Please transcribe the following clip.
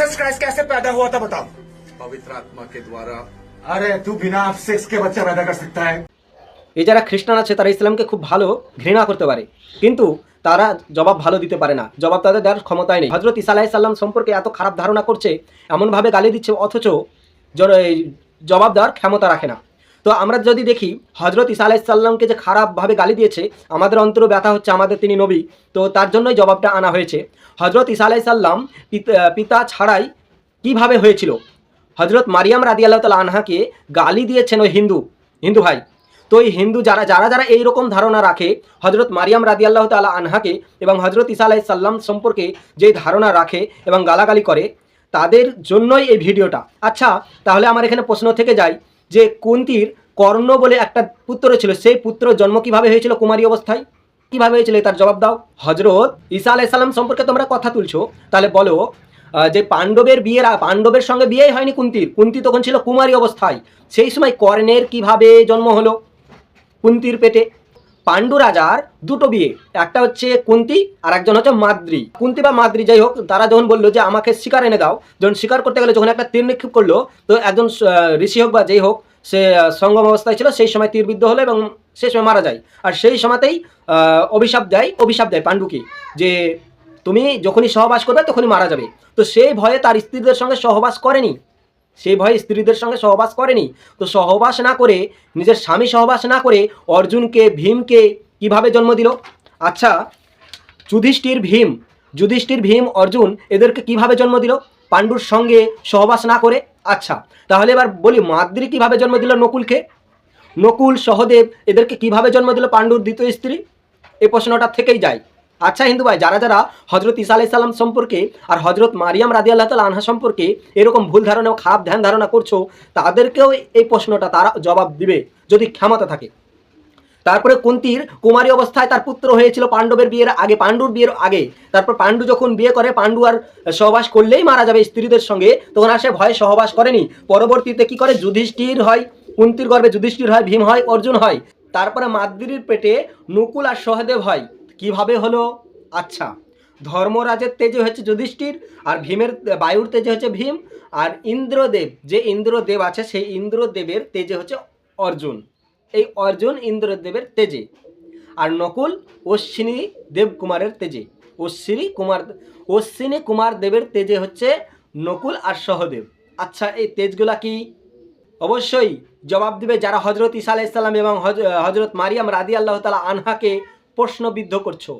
Jesus Christ कैसे पैदा हुआ था बताओ। पवित्र आत्मा के द्वारा। अरे तू बिना सेक्स के बच्चा पैदा कर सकता है। এই যারা খ্রিস্টান আছে তারা ইসলামকে খুব ভালো ঘৃণা করতে পারে, কিন্তু তারা জবাব ভালো দিতে পারে না, জবাব তাদের দেওয়ার ক্ষমতাই নেই। হজরত ঈসা আলাইহিস সালাম সম্পর্কে এত খারাপ ধারণা করছে, এমনভাবে গালি দিচ্ছে, অথচ জবাব দেওয়ার ক্ষমতা রাখে না। তো আমরা যদি দেখি হজরত ঈসা আলাইহিস সালামকে যে খারাপভাবে গালি দিয়েছে, আমাদের অন্তরে ব্যথা হচ্ছে, আমাদের তিনি নবী, তো তার জন্যই জবাবটা আনা হয়েছে। হজরত ঈসা আলাইহিস সালাম পিতা ছাড়াই কিভাবে হয়েছিল? হজরত মারিয়াম রাদিয়াল্লাহু তাআলা আনহাকে গালি দিয়েছেন ওই হিন্দু ভাই। তো এই হিন্দু যারা এইরকম ধারণা রাখে হজরত মারিয়াম রাদিয়াল্লাহু তাআলা আনহাকে এবং হজরত ঈসা আলাইহিস সালাম সম্পর্কে যে ধারণা রাখে এবং গালাগালি করে, তাদের জন্যই এই ভিডিওটা। আচ্ছা, তাহলে আমার এখানে প্রশ্ন থেকে যায় যে কুন্তির কর্ণ বলে একটা পুত্র ছিল, সেই পুত্র জন্ম কিভাবে হয়েছিল কুমারী অবস্থায়? কিভাবে হয়েছিল তার জবাব দাও। হজরত ঈসা আলাইহিস সালাম সম্পর্কে তোমরা কথা তুলছো, তাহলে বলো যে পাণ্ডবের সঙ্গে বিয়েই হয়নি কুন্তি তখন ছিল কুমারী অবস্থায়। সেই সময় কর্ণের কিভাবে জন্ম হলো কুন্তির পেটে? পাণ্ডু রাজার দুটো বিয়ে, একটা হচ্ছে কুন্তি আর একজন হচ্ছে মাদ্রি। কুন্তি বা মাদ্রি যাই হোক, তারা যখন বললো যে আমাকে শিকার এনে দাও, যখন শিকার করতে গেলে যখন একটা তীর নিক্ষেপ করলো, তো একজন ঋষি হোক বা যেই হোক, সে সঙ্গম অবস্থায় ছিল, সেই সময় তীরবিদ্ধ হলো এবং সেই সময় মারা যায়। আর সেই সময়তেই অভিশাপ দেয় পাণ্ডুকে যে তুমি যখনই সহবাস করবে তখনই মারা যাবে। তো সেই ভয়ে তার স্ত্রীদের সঙ্গে সহবাস করেনি। তো সহবাস না করে, নিজের স্বামী সহবাস না করে অর্জুনকে, ভীমকে কিভাবে জন্ম দিল? আচ্ছা, যুধিষ্ঠির ভীম অর্জুন এদেরকে কিভাবে জন্ম দিল? পাণ্ডুর সঙ্গে সহবাস না করে। আচ্ছা, তাহলে এবার বলি মাদ্রি কিভাবে জন্ম দিল নকুলকে? নকুল, সহদেব এদেরকে কিভাবে জন্ম দিল পাণ্ডুর দ্বিতীয় স্ত্রী? এই প্রশ্নটা থেকেই যায়। আচ্ছা হিন্দু ভাই, যারা হজরত ঈসা আলাইহিস সালাম সম্পর্কে আর হজরত মারিয়াম রাদিয়াল্লাহু তাআলা আনহা সম্পর্কে এরকম ভুল ধারণা ও খারাপ ধ্যান ধারণা করছো, তাদেরকেও এই প্রশ্নটা তারা জবাব দিবে যদি ক্ষমতা থাকে। তারপরে কুন্তির কুমারী অবস্থায় তার পুত্র হয়েছিল পাণ্ডুর বিয়ের আগে। তারপর পাণ্ডু যখন বিয়ে করে, পাণ্ডু আর সহবাস করলেই মারা যাবে স্ত্রীদের সঙ্গে, তখন আর সে ভয়ে সহবাস করেনি। পরবর্তীতে কি করে? যুধিষ্ঠির হয়, কুন্তির গর্ভে যুধিষ্ঠির হয়, ভীম হয়, অর্জুন হয়। তারপরে মাদ্রির পেটে নকুল আর সহদেব হয়। কিভাবে হলো? আচ্ছা, ধর্মরাজের তেজে হচ্ছে যুধিষ্ঠির, আর ভীমের বায়ুর তেজে হচ্ছে ভীম, আর ইন্দ্রদেব আছে, সেই ইন্দ্রদেবের তেজে হচ্ছে অর্জুন। এই অর্জুন ইন্দ্রদেবের তেজে, আর নকুল অশ্বিনী কুমার দেবের তেজে হচ্ছে নকুল আর সহদেব। আচ্ছা, এই তেজগুলা কি? অবশ্যই জবাব দিবে যারা হজরত ঈসা আলাইহিস সালাম এবং হজরত মারিয়াম রাদিয়াল্লাহু তাআলা আনহাকে প্রশ্নবিদ্ধ করছো।